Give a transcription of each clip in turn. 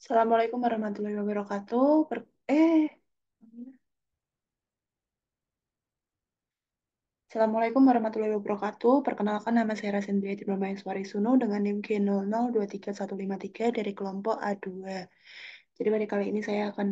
Assalamualaikum warahmatullahi wabarakatuh. Eh, Assalamualaikum warahmatullahi wabarakatuh. Perkenalkan nama saya Rasendriati Brahmayaswari Suno dengan NIM K00235153 dari kelompok A2. Jadi pada kali ini saya akan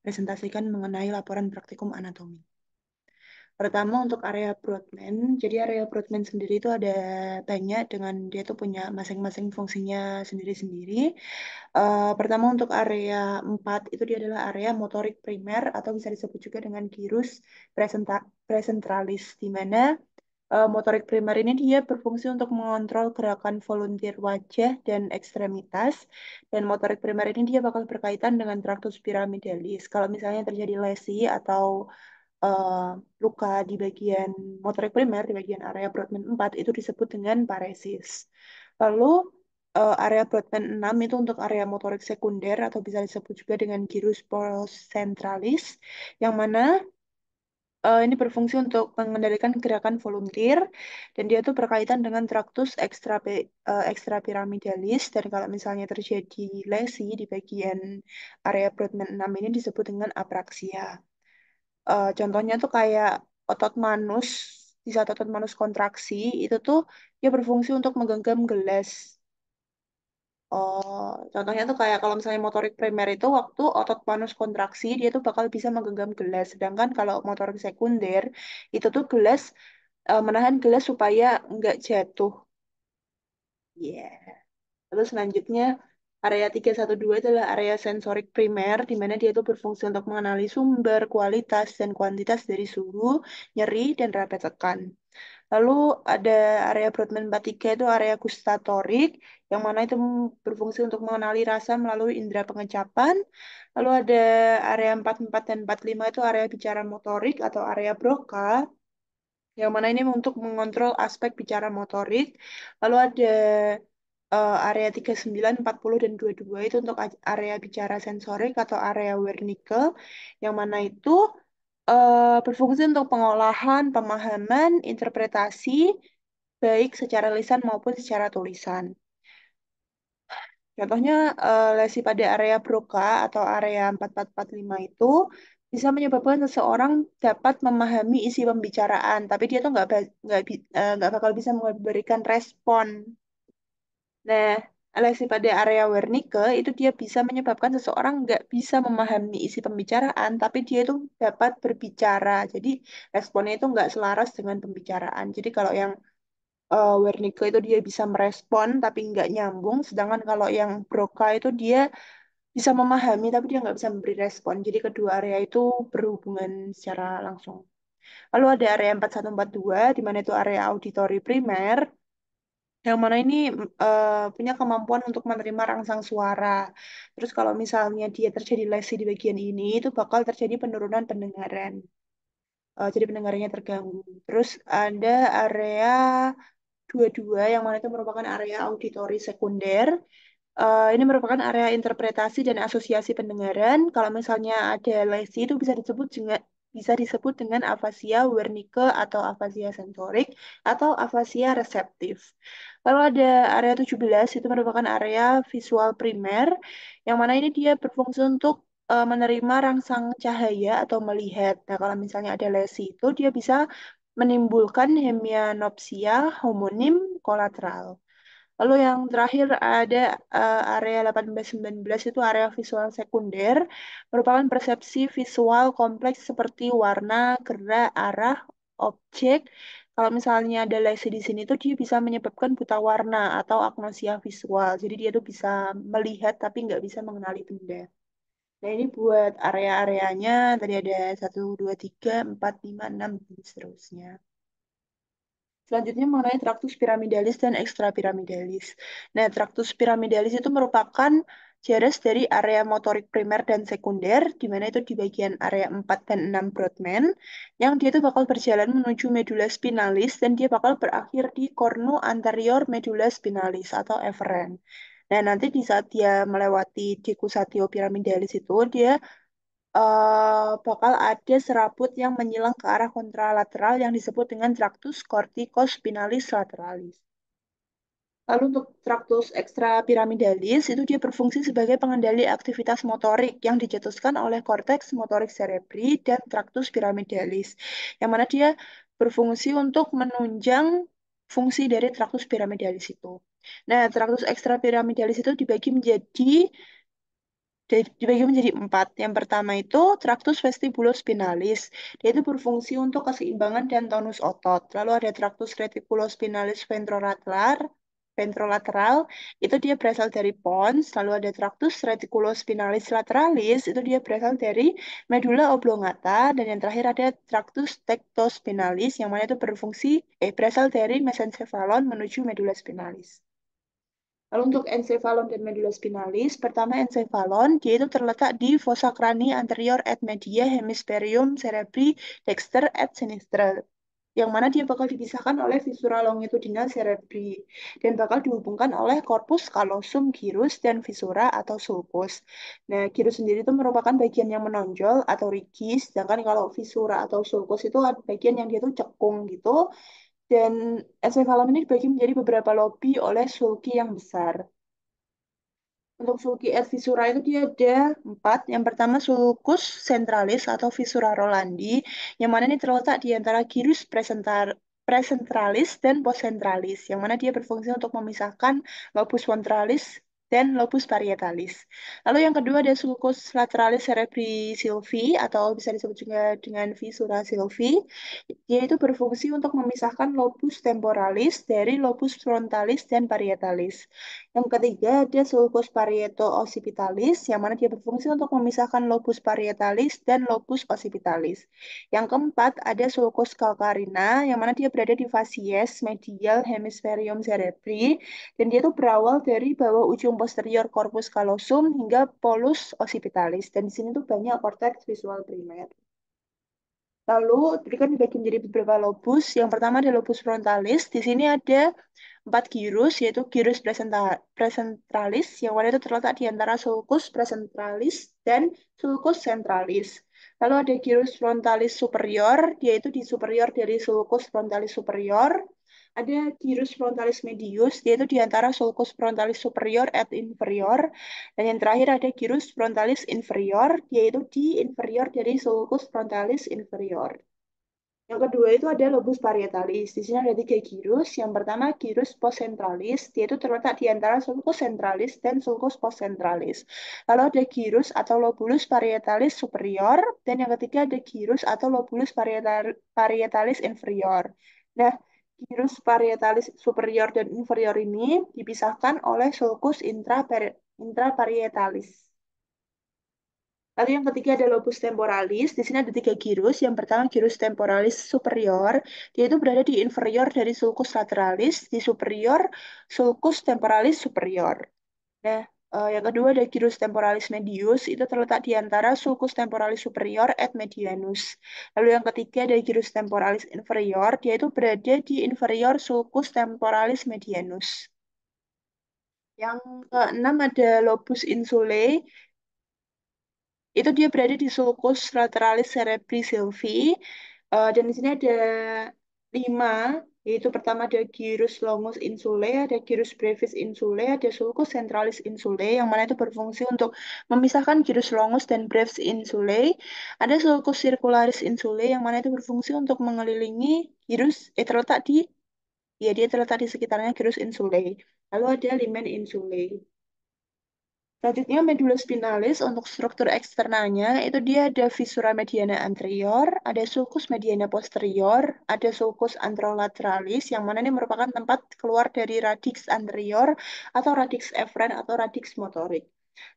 mempresentasikan mengenai laporan praktikum anatomi. Pertama untuk area Broadman. Jadi area Broadman sendiri itu ada banyak dengan dia tuh punya masing-masing fungsinya sendiri-sendiri. Pertama untuk area 4 itu dia adalah area motorik primer atau bisa disebut juga dengan gyrus presentralis di mana motorik primer ini dia berfungsi untuk mengontrol gerakan volunteer wajah dan ekstremitas, dan motorik primer ini dia bakal berkaitan dengan traktus piramidalis. Kalau misalnya terjadi lesi atau eh, luka di bagian motorik primer di bagian area Brodmann 4 itu disebut dengan paresis. Lalu area Brodmann 6 itu untuk area motorik sekunder atau bisa disebut juga dengan gyrus procentralis, yang mana ini berfungsi untuk mengendalikan gerakan volunteer, dan dia tuh berkaitan dengan traktus ekstrapiramidalis, dan kalau misalnya terjadi lesi di bagian area Brodmann 6 ini disebut dengan apraksia. Contohnya tuh kayak otot manus, di saat otot manus kontraksi, itu tuh dia berfungsi untuk menggenggam gelas. Contohnya tuh kayak kalau misalnya motorik primer itu waktu otot manus kontraksi, dia tuh bakal bisa menggenggam gelas. Sedangkan kalau motorik sekunder, itu tuh gelas, menahan gelas supaya nggak jatuh. Iya. Terus selanjutnya area 312 adalah area sensorik primer, di mana dia itu berfungsi untuk mengenali sumber, kualitas, dan kuantitas dari suhu, nyeri, dan raba tekan. Lalu ada area Brodmann 43 itu area gustatorik, yang mana itu berfungsi untuk mengenali rasa melalui indera pengecapan. Lalu ada area 44 dan 45 itu area bicara motorik atau area Broca, yang mana ini untuk mengontrol aspek bicara motorik. Lalu ada area 39, 40, dan 22 itu untuk area bicara sensorik atau area Wernicke, yang mana itu berfungsi untuk pengolahan, pemahaman, interpretasi, baik secara lisan maupun secara tulisan. Contohnya lesi pada area Broca atau area 4445 itu bisa menyebabkan seseorang dapat memahami isi pembicaraan, tapi dia tuh nggak bakal bisa memberikan respon. Nah, lesi pada area Wernicke itu dia bisa menyebabkan seseorang nggak bisa memahami isi pembicaraan, tapi dia itu dapat berbicara. Jadi responnya itu nggak selaras dengan pembicaraan. Jadi kalau yang Wernicke itu dia bisa merespon tapi nggak nyambung, sedangkan kalau yang Broca itu dia bisa memahami tapi dia nggak bisa memberi respon. Jadi kedua area itu berhubungan secara langsung. Lalu ada area 4142 di mana itu area auditori primer, yang mana ini punya kemampuan untuk menerima rangsang suara. Terus kalau misalnya dia terjadi lesi di bagian ini, itu bakal terjadi penurunan pendengaran. Jadi pendengarannya terganggu. Terus ada area 22 yang mana itu merupakan area auditori sekunder. Ini merupakan area interpretasi dan asosiasi pendengaran. Kalau misalnya ada lesi itu bisa disebut dengan afasia Wernicke atau afasia sensorik atau afasia reseptif. Lalu ada area 17 itu merupakan area visual primer, yang mana ini dia berfungsi untuk menerima rangsang cahaya atau melihat. Nah, kalau misalnya ada lesi itu dia bisa menimbulkan hemianopsia homonim kolateral. Lalu yang terakhir ada area 18-19 itu area visual sekunder, merupakan persepsi visual kompleks seperti warna, gerak, arah, objek. Kalau misalnya ada lesi di sini tuh dia bisa menyebabkan buta warna atau agnosia visual. Jadi dia tuh bisa melihat tapi nggak bisa mengenali benda. Nah ini buat area-areanya tadi ada 1, 2, 3, 4, 5, 6 dan seterusnya. Selanjutnya mengenai traktus piramidalis dan ekstrapiramidalis. Nah, traktus piramidalis itu merupakan jeres dari area motorik primer dan sekunder, di mana itu di bagian area 4 dan 6 Brodmann, yang dia itu bakal berjalan menuju medula spinalis, dan dia bakal berakhir di cornu anterior medula spinalis atau efferent. Nah, nanti di saat dia melewati decussatio piramidalis itu, dia bakal ada serabut yang menyilang ke arah kontralateral yang disebut dengan traktus corticospinalis lateralis. Lalu untuk traktus ekstrapiramidalis itu dia berfungsi sebagai pengendali aktivitas motorik yang dicetuskan oleh korteks motorik cerebri dan traktus piramidalis, yang mana dia berfungsi untuk menunjang fungsi dari traktus piramidalis itu. Nah, traktus ekstrapiramidalis itu dibagi menjadi empat. Yang pertama itu traktus vestibulospinalis. Dia itu berfungsi untuk keseimbangan dan tonus otot. Lalu ada traktus reticulospinalis ventrolateral, itu dia berasal dari pons. Lalu ada traktus reticulospinalis lateralis, itu dia berasal dari medulla oblongata. Dan yang terakhir ada traktus tectospinalis, yang mana itu berasal dari mesencephalon menuju medulla spinalis. Lalu untuk encephalon dan medulla spinalis, pertama encephalon, dia itu terletak di fossa crani anterior et media hemispherium cerebri dexter et sinistre, yang mana dia bakal dipisahkan oleh visura longitudinal cerebri dan bakal dihubungkan oleh corpus callosum gyrus dan visura atau sulcus. Nah, gyrus sendiri itu merupakan bagian yang menonjol atau rigis, sedangkan kalau visura atau sulcus itu bagian yang dia tuh cekung gitu. Dan encephalon ini dibagi menjadi beberapa lobi oleh sulci yang besar. Untuk sulci et viscera itu dia ada empat. Yang pertama sulcus centralis atau viscera Rolandi, yang mana ini terletak di antara gyrus presentralis dan postcentralis, yang mana dia berfungsi untuk memisahkan lobus ventralis dan lobus parietalis. Lalu yang kedua ada sulcus lateralis cerebri sylvie atau bisa disebut juga dengan viscera sylvie. Dia itu berfungsi untuk memisahkan lobus temporalis dari lobus frontalis dan parietalis. Yang ketiga ada sulcus parieto-occipitalis, yang mana dia berfungsi untuk memisahkan lobus parietalis dan lobus occipitalis. Yang keempat ada sulcus calcarina, yang mana dia berada di facies medial hemispherium cerebri, dan dia itu berawal dari bawah ujung posterior corpus callosum hingga polus occipitalis. Dan di sini tuh banyak korteks visual primer. Lalu, tadi kan dibagi menjadi beberapa lobus. Yang pertama ada lobus frontalis. Di sini ada empat gyrus, yaitu gyrus presentalis, yang mana itu terletak di antara sulcus presentalis dan sulcus centralis. Lalu ada gyrus frontalis superior, yaitu di superior dari sulcus frontalis superior. Ada gyrus frontalis medius, yaitu di antara sulcus frontalis superior et inferior. Dan yang terakhir ada gyrus frontalis inferior, yaitu di inferior dari sulcus frontalis inferior. Yang kedua itu ada lobus parietalis. Di sini ada tiga gyrus. Yang pertama gyrus postcentralis, dia itu terletak di antara sulcus centralis dan sulcus postcentralis. Lalu ada gyrus atau lobulus parietalis superior, dan yang ketiga ada gyrus atau lobulus parietalis inferior. Nah, gyrus parietalis superior dan inferior ini dipisahkan oleh sulcus intraparietalis. Lalu yang ketiga ada lobus temporalis. Di sini ada tiga gyrus. Yang pertama gyrus temporalis superior. Dia itu berada di inferior dari sulcus lateralis, di superior sulcus temporalis superior. Nah, yang kedua ada gyrus temporalis medius. Itu terletak di antara sulcus temporalis superior et medianus. Lalu yang ketiga ada gyrus temporalis inferior. Dia itu berada di inferior sulcus temporalis medianus. Yang keenam ada lobus insulae. Itu dia berada di sulcus lateralis cerebri sylvie. Dan di sini ada lima, yaitu pertama ada gyrus longus insulae, ada gyrus brevis insulae, ada sulcus centralis insulae, yang mana itu berfungsi untuk memisahkan gyrus longus dan brevis insulae. Ada sulcus circularis insulae, yang mana itu berfungsi untuk mengelilingi terletak di, ya dia terletak di sekitarnya gyrus insulae. Lalu ada limen insulae. Selanjutnya medulla spinalis untuk struktur eksternalnya itu dia ada visura mediana anterior, ada sulcus mediana posterior, ada sulcus anterolateralis yang mana ini merupakan tempat keluar dari radix anterior atau radix eferen atau radix motorik.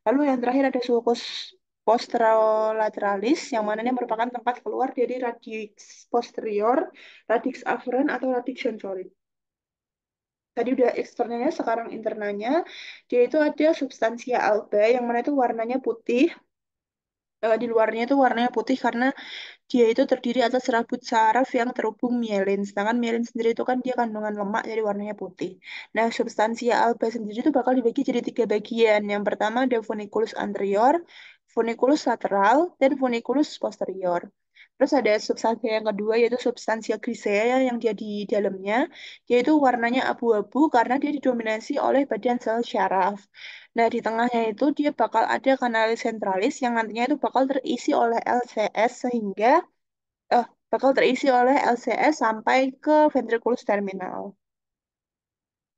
Lalu yang terakhir ada sulcus posterolateralis yang mana ini merupakan tempat keluar dari radix posterior, radix afferent atau radix sensorik. Tadi udah eksternalnya, sekarang internalnya. Dia itu ada substansia alba yang mana itu warnanya putih. Di luarnya itu warnanya putih karena dia itu terdiri atas serabut saraf yang terhubung mielin. Sedangkan mielin sendiri itu kan dia kandungan lemak, jadi warnanya putih. Nah, substansia alba sendiri itu bakal dibagi jadi tiga bagian. Yang pertama ada funiculus anterior, funiculus lateral, dan funiculus posterior. Terus ada substansi yang kedua yaitu substansia grisea yang dia di dalamnya, yaitu warnanya abu-abu karena dia didominasi oleh badan sel syaraf. Nah, di tengahnya itu dia bakal ada kanalis sentralis yang nantinya itu bakal terisi oleh LCS sehingga eh bakal terisi oleh LCS sampai ke ventriculus terminal.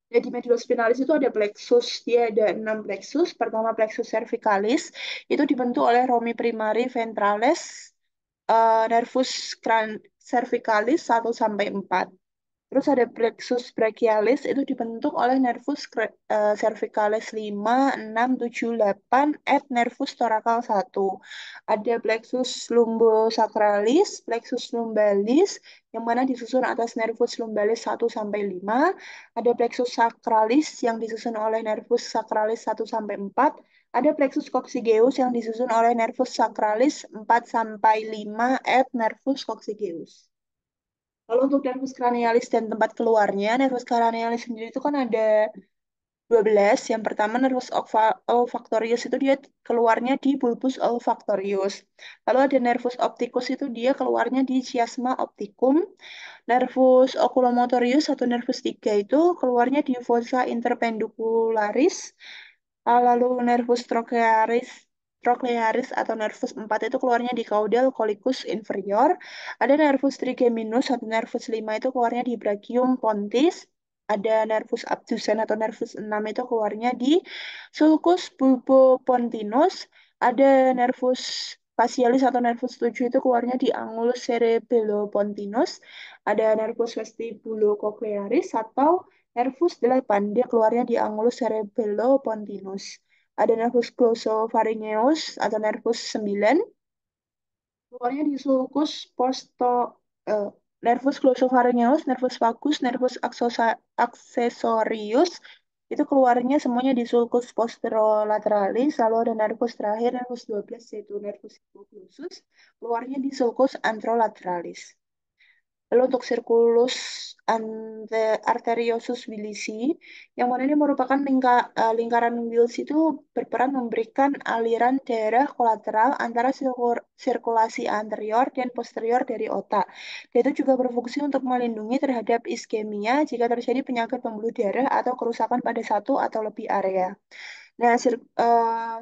Jadi medullospinalis itu ada plexus, dia ada 6 plexus. Pertama plexus cervicalis, itu dibentuk oleh romi primari ventrales, nervus cervicalis 1 sampai 4. Terus ada plexus brachialis itu dibentuk oleh nervus cervicalis 5, 6, 7, 8, et nervus thoracal 1. Ada plexus lumbosacralis, plexus lumbalis yang mana disusun atas nervus lumbalis 1 sampai 5. Ada plexus sacralis yang disusun oleh nervus sacralis 1 sampai 4. Ada plexus coccygeus yang disusun oleh nervus sacralis 4 sampai 5, et nervus coccygeus. Kalau untuk nervus cranialis dan tempat keluarnya, nervus cranialis sendiri itu kan ada 12. Yang pertama nervus olfactorius itu dia keluarnya di bulbus olfactorius. Lalu ada nervus opticus itu dia keluarnya di chiasma opticum. Nervus oculomotorius atau nervus 3 itu keluarnya di fossa interpendicularis. Lalu nervus trochlearis atau nervus 4 itu keluarnya di caudal collicus inferior. Ada nervus trigeminus atau nervus 5 itu keluarnya di brachium pontis. Ada nervus abducens atau nervus 6 itu keluarnya di sulcus bulbopontinus. Ada nervus facialis atau nervus 7 itu keluarnya di angulus cerebellopontinus. Ada nervus vestibulocochlearis atau nervus 8, dia keluarnya di angulus cerebellopontinus. Ada nervus glossopharyngeus atau nervus 9, keluarnya di sulcus eh, nervus glossopharyngeus, nervus vagus, nervus accessorius, itu keluarnya semuanya di sulcus posterolaterales, lalu ada nervus terakhir, nervus 12, yaitu nervus hypoglosssus, keluarnya di sulcus anterolaterales. Lalu untuk circulus arteriosus Willisi, yang mana ini merupakan lingkaran Willis itu berperan memberikan aliran darah kolateral antara sirkulasi anterior dan posterior dari otak. Dia itu juga berfungsi untuk melindungi terhadap iskemia jika terjadi penyakit pembuluh darah atau kerusakan pada satu atau lebih area. Nah,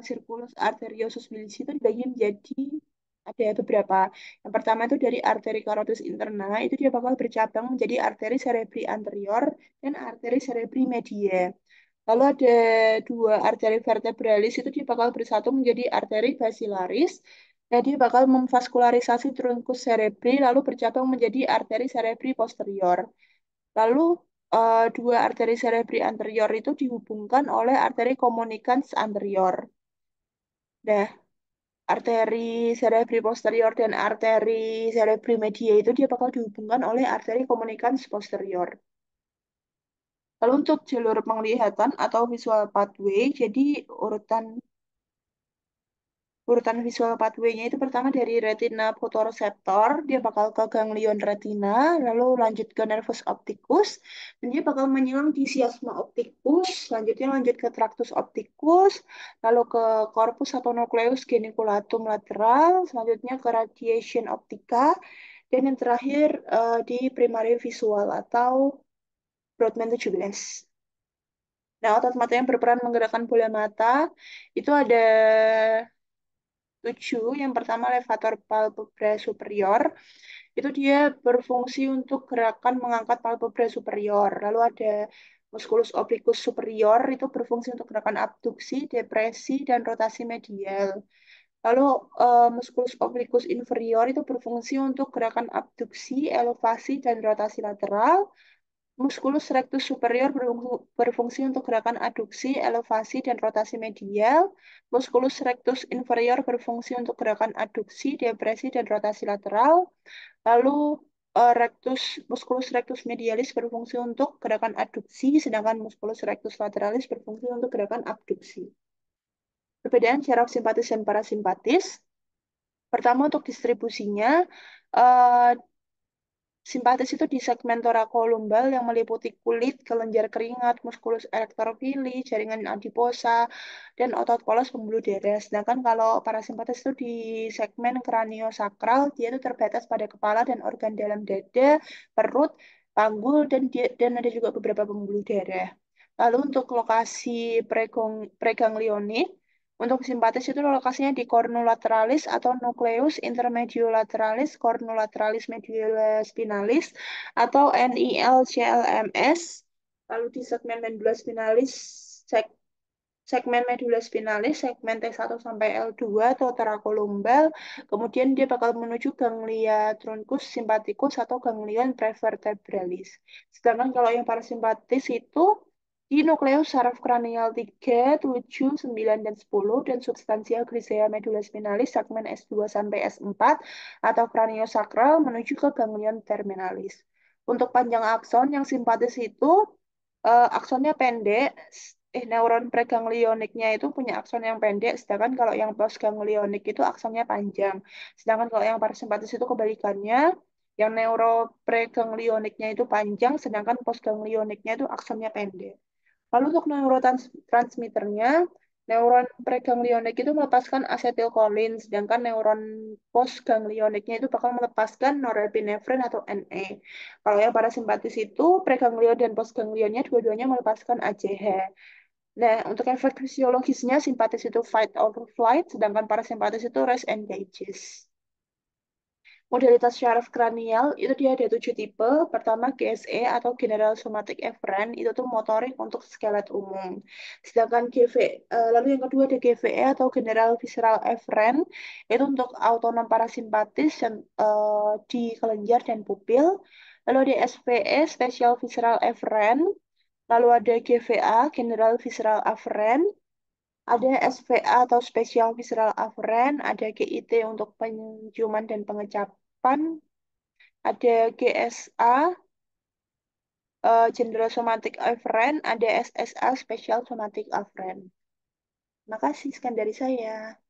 circulus arteriosus Willisi itu dibagi menjadi ada beberapa. Yang pertama itu dari arteri carotis interna, itu dia bakal bercabang menjadi arteri cerebri anterior dan arteri cerebri media. Lalu ada dua arteri vertebralis, itu dia bakal bersatu menjadi arteri basilaris. Nah, dia bakal memvaskularisasi truncus cerebri, lalu bercabang menjadi arteri cerebri posterior. Lalu dua arteri cerebri anterior itu dihubungkan oleh arteri communicans anterior. Nah, arteri cerebri posterior dan arteri cerebri media itu dia bakal dihubungkan oleh arteri communicans posterior. Lalu untuk jalur penglihatan atau visual pathway, jadi urutan urutan visual pathway-nya itu pertama dari retina photoreceptor, dia bakal ke ganglion retina, lalu lanjut ke nervus opticus, dan dia bakal menyelang di chiasma opticus, selanjutnya lanjut ke tractus opticus, lalu ke corpus atau nucleus geniculatum lateral, selanjutnya ke radiation optica, dan yang terakhir di primary visual atau Brodmann 17. Nah, otot mata yang berperan menggerakkan bola mata itu ada 7. Yang pertama levator palpebra superior. Itu dia berfungsi untuk gerakan mengangkat palpebra superior. Lalu ada musculus obliquus superior itu berfungsi untuk gerakan abduksi, depresi, dan rotasi medial. Lalu musculus obliquus inferior itu berfungsi untuk gerakan abduksi, elevasi, dan rotasi lateral. Musculus rectus superior berfungsi untuk gerakan aduksi, elevasi, dan rotasi medial. Musculus rectus inferior berfungsi untuk gerakan aduksi, depresi, dan rotasi lateral. Lalu musculus rectus medialis berfungsi untuk gerakan aduksi, sedangkan musculus rectus lateralis berfungsi untuk gerakan abduksi. Perbedaan syaraf simpatis dan parasimpatis. Pertama untuk distribusinya, eh, Simpatis itu di segmen thoracolumbar yang meliputi kulit, kelenjar keringat, muskulus erectropili, jaringan adiposa, dan otot polos pembuluh darah. Sedangkan kalau parasimpatis itu di segmen kraniosakral, dia itu terbatas pada kepala dan organ dalam dada, perut, panggul, dan ada juga beberapa pembuluh darah. Lalu untuk lokasi preganglionik, untuk simpatis itu lokasinya di cornulateralis atau nucleus intermediolaterales, cornulateralis medulla spinalis atau NILCLMS. Lalu di segmen medulla spinalis, segmen medulla spinalis, segmen T1 sampai L2 atau thoracolumbar. Kemudian dia bakal menuju ganglia truncus simpaticus atau ganglion prevertebralis. Sedangkan kalau yang parasimpatis itu di nukleus saraf kranial 3, 7, 9, dan 10 dan substansia grisea medulla spinalis segmen S2 sampai S4 atau kraniosakral menuju ke ganglion terminalis. Untuk panjang akson yang simpatis itu aksonnya pendek, neuron preganglioniknya itu punya akson yang pendek, sedangkan kalau yang postganglionik itu aksonnya panjang. Sedangkan kalau yang parasimpatis itu kebalikannya, yang neuropreganglioniknya itu panjang, sedangkan postganglioniknya itu aksonnya pendek. Lalu untuk neurotransmitternya, neuron preganglionik itu melepaskan asetilkolin, sedangkan neuron postganglioniknya itu bakal melepaskan norepinefrin atau NE. Kalau yang parasimpatis itu, preganglion dan postganglionnya dua-duanya melepaskan ACH. Nah, untuk efek fisiologisnya, simpatis itu fight or flight, sedangkan parasimpatis itu rest and digest. Modalitas syaraf kranial itu dia ada 7 tipe. Pertama GSE atau General Somatic Efferent itu tuh motorik untuk skelet umum. Sedangkan lalu yang kedua ada GVE atau General Visceral Efferent itu untuk autonom parasimpatis dan di kelenjar dan pupil. Lalu ada SVE Special Visceral Efferent. Lalu ada GVA General Visceral Afferent. Ada SVA atau Special Visceral Afferent, ada GIT untuk penciuman dan pengecapan, ada GSA, General Somatic Afferent, ada SSA, Special Somatic Afferent. Makasih, sekian dari saya.